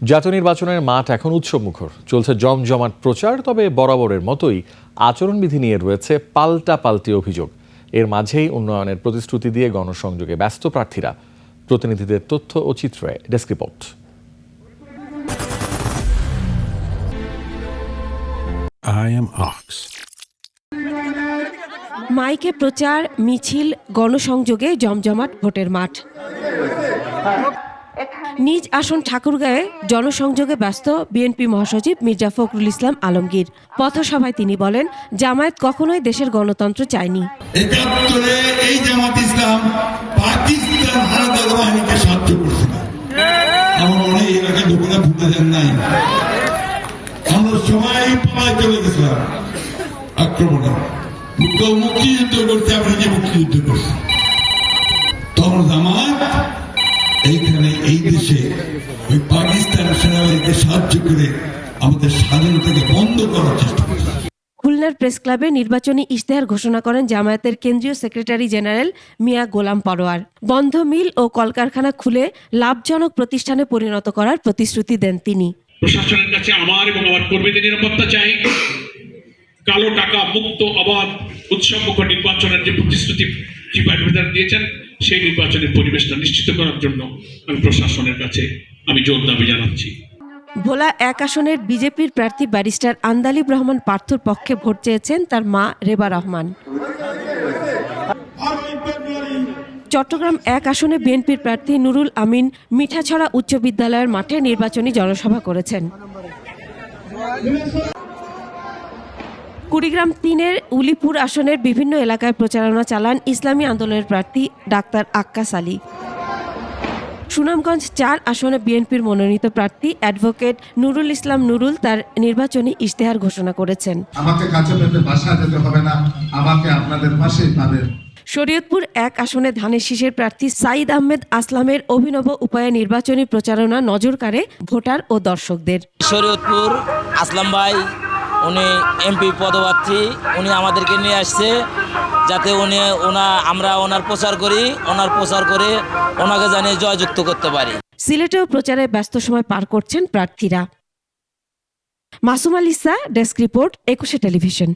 জাতীয় নির্বাচনের মাঠ এখন উৎসবমুখর, চলছে জমজমাট প্রচার। তবে বরাবরের মতোই আচরণবিধি নিয়ে রয়েছে পাল্টাপাল্টি অভিযোগ। এর মাঝেই উন্নয়নের প্রতিশ্রুতি দিয়ে গণসংযোগে ব্যস্ত প্রার্থীরা। প্রতিনিধিদের তথ্য ও চিত্রে desk report. I am Ox. মাইকে প্রচার, মিছিল, গণসংযোগে জমজমাট ভোটের মাঠ। নিজ আসন ঠাকুরগাঁয়ে জনসংযোগে ব্যস্ত বিএনপি মহাসচিব মির্জা ফখরুল ইসলাম আলমগীর। পথসভায় তিনি বলেন, জামায়াত কখনোই দেশের গণতন্ত্র চায়নি। একাত্তরে এই জামাত ইসলাম পাকিস্তান হানাদার বাহিনীকে সাহায্য করছে না। আমার মনে হয় এলাকায় ঢুকুনা ভুলতে দেন নাই। আমরা সবাই পালায় চলে গেছিলাম আক্রমণে। মুক্তিযুদ্ধ করতে আমরা যে মুক্তিযুদ্ধ করছি, তখন জামাত এইখানে এই দেশে ওই পাকিস্তান সেনাবাহিনীকে সাহায্য করে আমাদের স্বাধীনতাকে বন্ধ করার চেষ্টা করছে। খুলনার প্রেস ক্লাবে নির্বাচনী ইশতেহার ঘোষণা করেন জামায়াতের কেন্দ্রীয় সেক্রেটারি জেনারেল মিয়া গোলাম পরোয়ার। বন্ধ মিল ও কলকারখানা খুলে লাভজনক প্রতিষ্ঠানে পরিণত করার প্রতিশ্রুতি দেন তিনি। প্রশাসনের কাছে আমার এবং আমার কর্মীদের নিরাপত্তা চাই। কালো টাকা মুক্ত, অবাধ, উৎসবমুখর নির্বাচনের যে প্রতিশ্রুতি দিয়েছেন, সেই নির্বাচনের পরিবেশটা নিশ্চিত করার জন্য আমি প্রশাসনের কাছে জোর দাবি জানাচ্ছি। ভোলা 1 আসনের বিজেপির প্রার্থী ব্যারিস্টার আন্দালিব রহমান পার্থর পক্ষে ভোট চেয়েছেন তার মা রেবা রহমান। চট্টগ্রাম 1 আসনে বিএনপির প্রার্থী নুরুল আমিন মিঠাছড়া উচ্চ বিদ্যালয়ের মাঠে নির্বাচনী জনসভা করেছেন। কুড়িগ্রাম 3-এর উলিপুর আসনের বিভিন্ন এলাকায় প্রচারণা চালান ইসলামী আন্দোলনের প্রার্থী ডাক্তার আক্কাস আলী। সুনামগঞ্জ 4 আসনে বিএনপির মনোনীত প্রার্থী অ্যাডভোকেট নুরুল ইসলাম নুরুল তার নির্বাচনী ইশতেহার ঘোষণা করেছেন। আমাকে কাছে পেতে বাসা যেতে হবে না, আমাকে আপনাদের পাশেই পাবেন। শরীয়তপুর 1 আসনে ধানের শীষের প্রার্থী সাইদ আহমেদ আসলামের অভিনব উপায়ে নির্বাচনী প্রচারণা নজর কাড়ে ভোটার ও দর্শকদের। শরীয়তপুর আসলাম ভাই, উনি এমপি পদপ্রার্থী, উনি আমাদেরকে নিয়ে আসছে যাতে আমরা ওনার প্রচার করে ওনাকে জানিয়ে জয়যুক্ত করতে পারি। সিলেটেও প্রচারে ব্যস্ত সময় পার করছেন প্রার্থীরা। Masum আলিসা, desk report, 21 television.